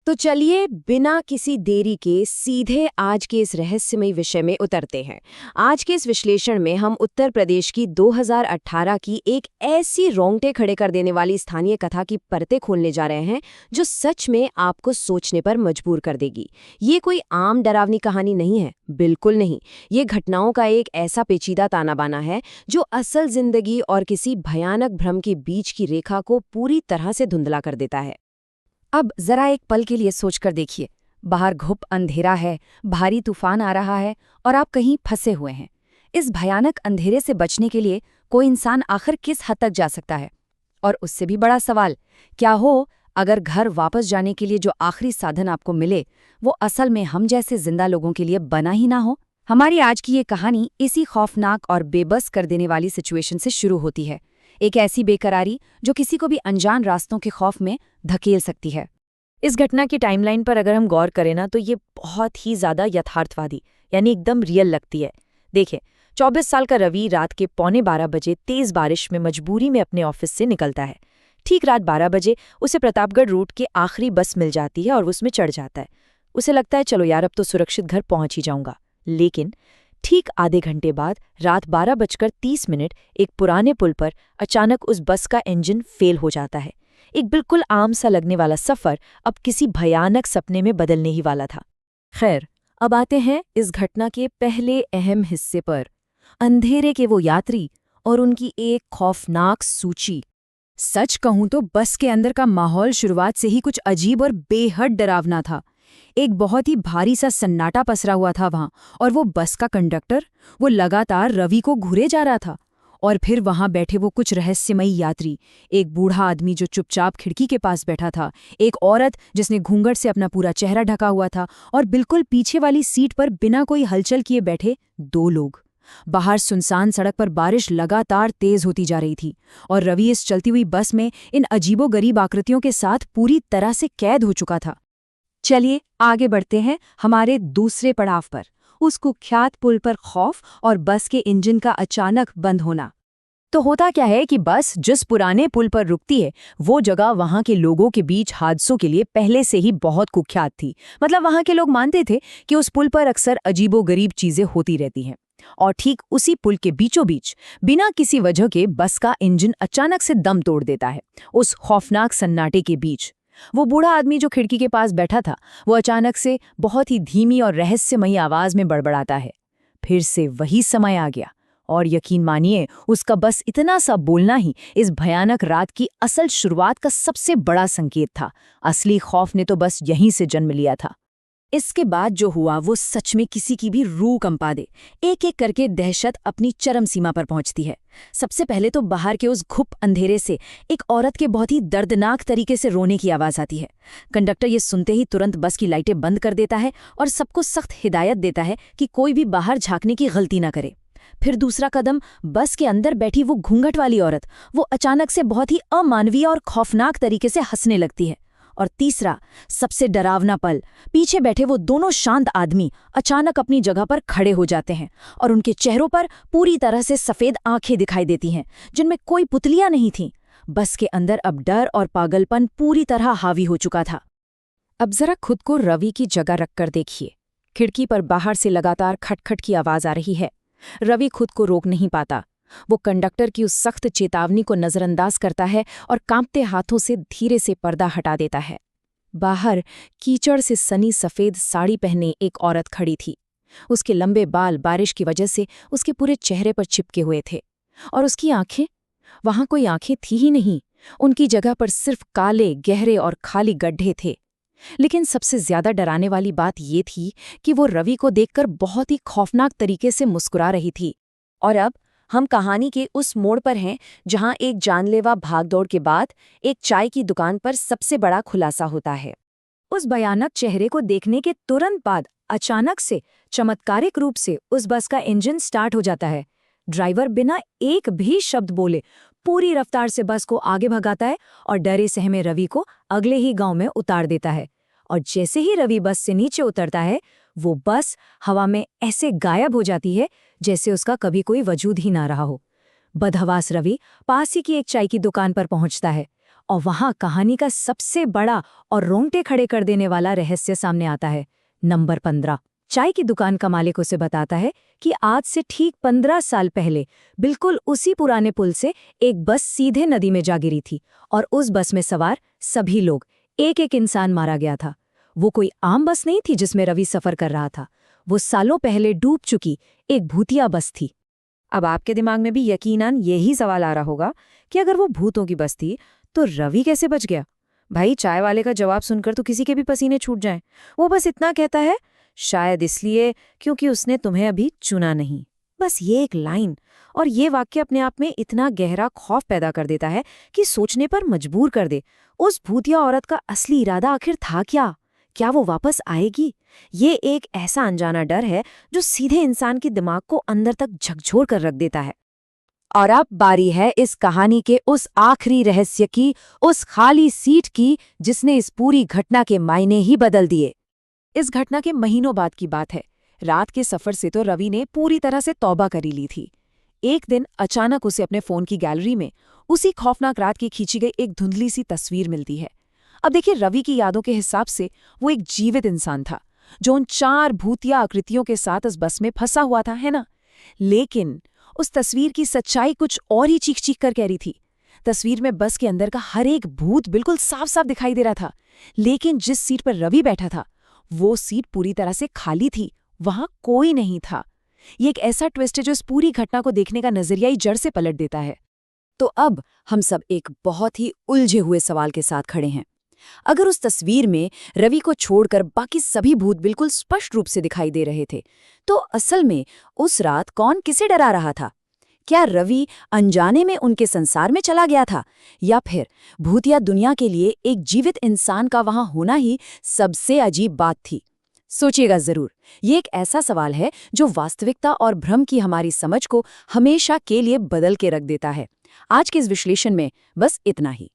तो चलिए बिना किसी देरी के सीधे आज के इस रहस्यमय विषय में उतरते हैं। आज के इस विश्लेषण में हम उत्तर प्रदेश की 2018 की एक ऐसी रोंगटे खड़े कर देने वाली स्थानीय कथा की परतें खोलने जा रहे हैं जो सच में आपको सोचने पर मजबूर कर देगी। ये कोई आम डरावनी कहानी नहीं है, बिल्कुल नहीं। ये घटनाओं का एक ऐसा पेचीदा ताना बाना है जो असल जिंदगी और किसी भयानक भ्रम के बीच की रेखा को पूरी तरह से धुंधला कर देता है। अब जरा एक पल के लिए सोचकर देखिए, बाहर घुप अंधेरा है, भारी तूफान आ रहा है और आप कहीं फंसे हुए हैं। इस भयानक अंधेरे से बचने के लिए कोई इंसान आखिर किस हद तक जा सकता है? और उससे भी बड़ा सवाल, क्या हो अगर घर वापस जाने के लिए जो आखिरी साधन आपको मिले वो असल में हम जैसे जिंदा लोगों के लिए बना ही ना हो? हमारी आज की ये कहानी इसी खौफनाक और बेबस कर देने वाली सिचुएशन से शुरू होती है। एक ऐसी बेकरारी जो किसी को भी अनजान रास्तों के खौफ में धकेल सकती है। इस घटना की टाइमलाइन पर अगर हम गौर करें ना तो ये बहुत ही ज्यादा यथार्थवादी यानी एकदम रियल लगती है। देखिए, 24 साल का रवि रात के 11:15 बजे तेज बारिश में मजबूरी में अपने ऑफिस से निकलता है। ठीक रात 12 बजे उसे प्रतापगढ़ रूट के आखिरी बस मिल जाती है और वो उसमें चढ़ जाता है। उसे लगता है चलो यार अब तो सुरक्षित घर पहुंच ही जाऊंगा। लेकिन ठीक आधे घंटे बाद रात 12:30 एक पुराने पुल पर अचानक उस बस का इंजन फेल हो जाता है। एक बिल्कुल आम सा लगने वाला सफर अब किसी भयानक सपने में बदलने ही वाला था। खैर, अब आते हैं इस घटना के पहले अहम हिस्से पर, अंधेरे के वो यात्री और उनकी एक खौफनाक सूची। सच कहूं तो बस के अंदर का माहौल शुरुआत से ही कुछ अजीब और बेहद डरावना था। एक बहुत ही भारी सा सन्नाटा पसरा हुआ था वहां, और वो बस का कंडक्टर वो लगातार रवि को घूरे जा रहा था। और फिर वहां बैठे वो कुछ रहस्यमयी यात्री, एक बूढ़ा आदमी जो चुपचाप खिड़की के पास बैठा था, एक औरत जिसने घूंघट से अपना पूरा चेहरा ढका हुआ था, और बिल्कुल पीछे वाली सीट पर बिना कोई हलचल किए बैठे 2 लोग। बाहर सुनसान सड़क पर बारिश लगातार तेज होती जा रही थी और रवि इस चलती हुई बस में इन अजीबोगरीब आकृतियों के साथ पूरी तरह से कैद हो चुका था। चलिए आगे बढ़ते हैं हमारे दूसरे पड़ाव पर, उस कुख्यात पुल पर खौफ और बस के इंजन का अचानक बंद होना। तो होता क्या है कि बस जिस पुराने पुल पर रुकती है वो जगह वहां के लोगों के बीच हादसों के लिए पहले से ही बहुत कुख्यात थी। मतलब वहां के लोग मानते थे कि उस पुल पर अक्सर अजीबोगरीब चीजें होती रहती हैं। और ठीक उसी पुल के बीचों बीच बिना किसी वजह के बस का इंजन अचानक से दम तोड़ देता है। उस खौफनाक सन्नाटे के बीच वो बूढ़ा आदमी जो खिड़की के पास बैठा था वो अचानक से बहुत ही धीमी और रहस्यमयी आवाज में बड़बड़ाता है, फिर से वही समय आ गया। और यकीन मानिए उसका बस इतना सा बोलना ही इस भयानक रात की असल शुरुआत का सबसे बड़ा संकेत था। असली खौफ ने तो बस यहीं से जन्म लिया था। इसके बाद जो हुआ वो सच में किसी की भी रूह कंपा दे। एक एक करके दहशत अपनी चरम सीमा पर पहुंचती है। सबसे पहले तो बाहर के उस घुप अंधेरे से एक औरत के बहुत ही दर्दनाक तरीके से रोने की आवाज आती है। कंडक्टर ये सुनते ही तुरंत बस की लाइटें बंद कर देता है और सबको सख्त हिदायत देता है कि कोई भी बाहर झांकने की गलती ना करे। फिर दूसरा कदम, बस के अंदर बैठी वो घूंघट वाली औरत वो अचानक से बहुत ही अमानवीय और खौफनाक तरीके से हंसने लगती है। और तीसरा सबसे डरावना पल, पीछे बैठे वो दोनों शांत आदमी अचानक अपनी जगह पर खड़े हो जाते हैं और उनके चेहरों पर पूरी तरह से सफेद आंखें दिखाई देती हैं जिनमें कोई पुतलियां नहीं थीं। बस के अंदर अब डर और पागलपन पूरी तरह हावी हो चुका था। अब जरा खुद को रवि की जगह रखकर देखिए। खिड़की पर बाहर से लगातार खटखट की आवाज आ रही है। रवि खुद को रोक नहीं पाता। वो कंडक्टर की उस सख्त चेतावनी को नजरअंदाज करता है और कांपते हाथों से धीरे से पर्दा हटा देता है। बाहर कीचड़ से सनी सफेद साड़ी पहने एक औरत खड़ी थी। उसके लंबे बाल बारिश की वजह से उसके पूरे चेहरे पर चिपके हुए थे और उसकी आंखें, वहां कोई आंखें थी ही नहीं। उनकी जगह पर सिर्फ काले गहरे और खाली गड्ढे थे। लेकिन सबसे ज्यादा डराने वाली बात ये थी कि वो रवि को देखकर बहुत ही खौफनाक तरीके से मुस्कुरा रही थी। और अब हम कहानी के उस मोड़ पर हैं जहां एक जानलेवा भागदौड़ के बाद एक चाय की दुकान पर सबसे बड़ा खुलासा होता है। उस भयानक चेहरे को देखने के तुरंत बाद अचानक से चमत्कारिक रूप से उस बस का इंजन स्टार्ट हो जाता है। ड्राइवर बिना एक भी शब्द बोले पूरी रफ्तार से बस को आगे भगाता है और डरे सहमे रवि को अगले ही गांव में उतार देता है। और जैसे ही रवि बस से नीचे उतरता है वो बस हवा में ऐसे गायब हो जाती है जैसे उसका कभी कोई वजूद ही ना रहा हो। बदहवास रवि पास ही की एक चाय की दुकान पर पहुंचता है और वहां कहानी का सबसे बड़ा और रोंगटे खड़े कर देने वाला रहस्य सामने आता है। नंबर 15। चाय की दुकान का मालिक उसे बताता है कि आज से ठीक 15 साल पहले बिल्कुल उसी पुराने पुल से एक बस सीधे नदी में जा गिरी थी और उस बस में सवार सभी लोग, एक एक इंसान मारा गया था। वो कोई आम बस नहीं थी जिसमें रवि सफर कर रहा था, वो सालों पहले डूब चुकी एक भूतिया बस थी। अब आपके दिमाग में भी यकीनन यही सवाल आ रहा होगा कि अगर वो भूतों की बस थी तो रवि कैसे बच गया। भाई, चाय वाले का जवाब सुनकर तो किसी के भी पसीने छूट जाएं। वो बस इतना कहता है, शायद इसलिए क्योंकि उसने तुम्हें अभी चुना नहीं। बस ये एक लाइन और ये वाक्य अपने आप में इतना गहरा खौफ पैदा कर देता है कि सोचने पर मजबूर कर दे। उस भूतिया औरत का असली इरादा आखिर था क्या? क्या वो वापस आएगी? ये एक ऐसा अनजाना डर है जो सीधे इंसान के दिमाग को अंदर तक झकझोर कर रख देता है। और अब बारी है इस कहानी के उस आखिरी रहस्य की, उस खाली सीट की जिसने इस पूरी घटना के मायने ही बदल दिए। इस घटना के महीनों बाद की बात है। रात के सफर से तो रवि ने पूरी तरह से तौबा करी ली थी। एक दिन अचानक उसे अपने फोन की गैलरी में उसी खौफनाक रात की खींची गई एक धुंधली सी तस्वीर मिलती है। अब देखिए, रवि की यादों के हिसाब से वो एक जीवित इंसान था जो उन 4 भूतिया आकृतियों के साथ उस बस में फंसा हुआ था, है ना? लेकिन उस तस्वीर की सच्चाई कुछ और ही चीख चीख कर कह रही थी। तस्वीर में बस के अंदर का हर एक भूत बिल्कुल साफ साफ दिखाई दे रहा था, लेकिन जिस सीट पर रवि बैठा था वो सीट पूरी तरह से खाली थी, वहां कोई नहीं था। ये एक ऐसा ट्विस्ट है जो इस पूरी घटना को देखने का नजरिया ही जड़ से पलट देता है। तो अब हम सब एक बहुत ही उलझे हुए सवाल के साथ खड़े हैं। अगर उस तस्वीर में रवि को छोड़कर बाकी सभी भूत बिल्कुल स्पष्ट रूप से दिखाई दे रहे थे, तो असल में उस रात कौन किसे डरा रहा था? क्या रवि अनजाने में उनके संसार में चला गया था, या फिर भूतिया दुनिया के लिए एक जीवित इंसान का वहां होना ही सबसे अजीब बात थी? सोचिएगा जरूर। ये एक ऐसा सवाल है जो वास्तविकता और भ्रम की हमारी समझ को हमेशा के लिए बदल के रख देता है। आज के इस विश्लेषण में बस इतना ही।